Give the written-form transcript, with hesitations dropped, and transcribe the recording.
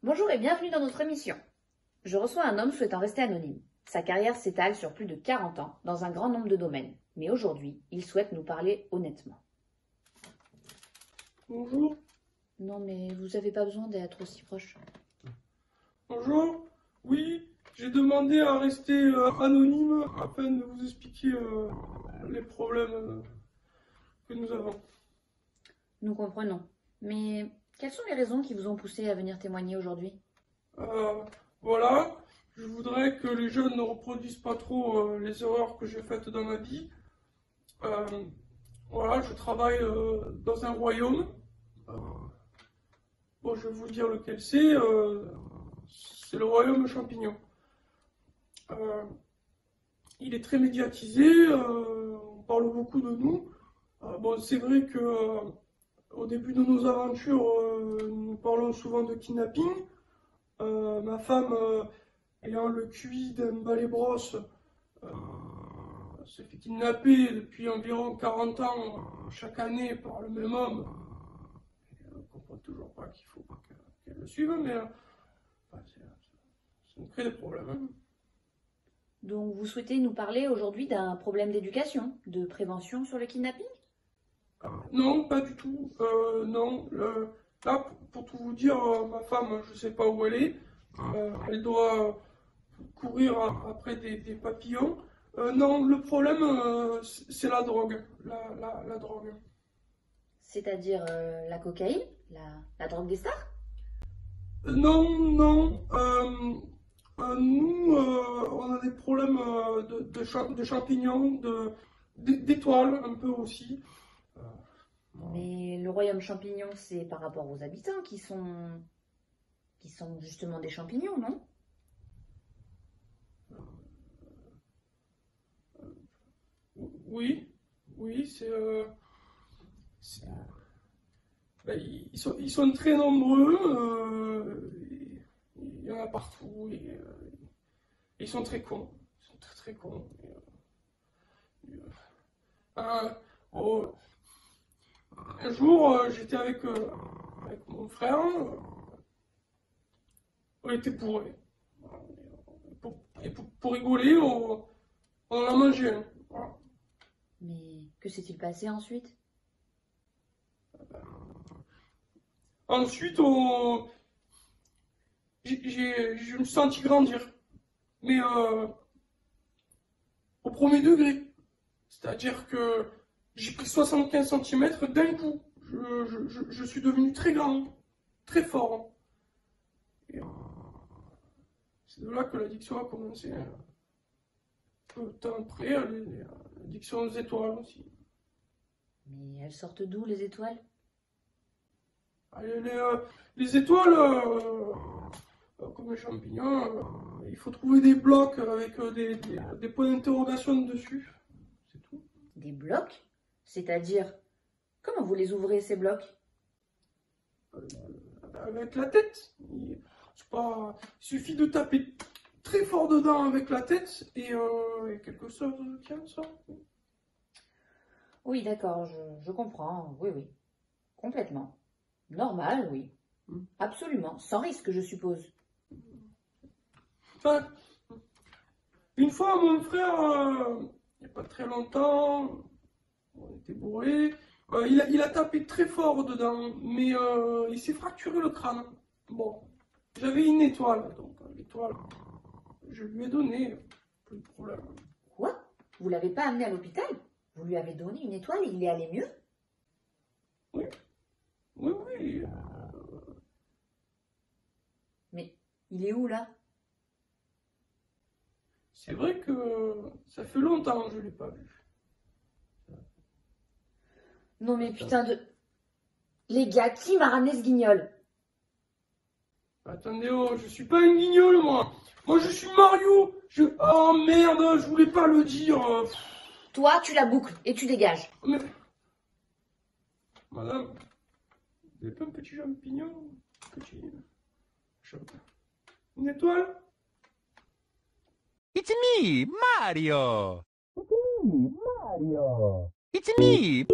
Bonjour et bienvenue dans notre émission. Je reçois un homme souhaitant rester anonyme. Sa carrière s'étale sur plus de 40 ans, dans un grand nombre de domaines. Mais aujourd'hui, il souhaite nous parler honnêtement. Bonjour, Non mais vous n'avez pas besoin d'être aussi proche. bonjour. Oui, j'ai demandé à rester anonyme afin de vous expliquer les problèmes que nous avons. Nous comprenons. Mais quelles sont les raisons qui vous ont poussé à venir témoigner aujourd'hui? Euh, voilà, je voudrais que les jeunes ne reproduisent pas trop les erreurs que j'ai faites dans ma vie. Euh, voilà, je travaille dans un royaume. Euh, bon, je vais vous dire lequel c'est. C'est le royaume champignon. Euh, il est très médiatisé, on parle beaucoup de nous. Bon, c'est vrai que au début de nos aventures, nous parlons souvent de kidnapping. Ma femme, ayant le QI d'un balai-brosse, euh, se fait kidnapper depuis environ 40 ans chaque année par le même homme. Elle ne comprend toujours pas qu'il faut pas qu'elle le suive, mais enfin, ça nous crée des problèmes, hein. Donc vous souhaitez nous parler aujourd'hui d'un problème d'éducation, de prévention sur le kidnapping? Non, pas du tout. Non, là, pour tout vous dire, ma femme, je sais pas où elle est. Elle doit courir après des papillons. Non, le problème, c'est la drogue. La drogue. C'est-à-dire la cocaïne, la drogue des stars? Non, non. Nous, on a des problèmes de champignons, d'étoiles un peu aussi. Euh, Mais le royaume champignon, c'est par rapport aux habitants qui sont justement des champignons, non? oui, oui, c'est- ben, ils sont très nombreux, il y en a partout, ils sont très cons, ils sont très très cons. Euh, oh, un jour, j'étais avec mon frère, on était bourrés. Pour rigoler, on en a mangé un. Voilà. Mais que s'est-il passé ensuite? Ensuite, je me suis senti grandir, mais au premier degré. C'est-à-dire que j'ai pris 75 centimètres d'un coup. Je suis devenu très grand, très fort. Et, c'est de là que l'addiction a commencé. Peu de temps après, l'addiction aux étoiles aussi. Mais elles sortent d'où les étoiles? Allez, les étoiles, comme les champignons, il faut trouver des blocs avec des points d'interrogation dessus. C'est tout. Des blocs? C'est-à-dire, comment vous les ouvrez ces blocs? Euh, Avec la tête. C'est pas, il suffit de taper très fort dedans avec la tête et quelque chose tient ça. Oui, d'accord, je comprends. Oui, oui, complètement. Normal, oui. Hmm. Absolument. Sans risque, je suppose. Enfin, une fois, mon frère, il n'y a pas très longtemps, on était bourré, il a tapé très fort dedans, mais il s'est fracturé le crâne. Bon, j'avais une étoile, donc l'étoile, je lui ai donné, plus de problème. Quoi? Vous l'avez pas amené à l'hôpital? Vous lui avez donné une étoile et il est allé mieux? Oui, oui, oui. Mais il est où là? C'est vrai que ça fait longtemps que je ne l'ai pas vu. Non mais putain de... Les gars, qui m'a ramené ce guignol? Attendez, oh, je suis pas une guignole, moi. Moi, je suis Mario. Oh merde, je voulais pas le dire. Toi, tu la boucles et tu dégages. Mais... Madame, vous n'avez pas un petit champignon? Petit... Une étoile? It's me, Mario. It's me, Mario. It's me.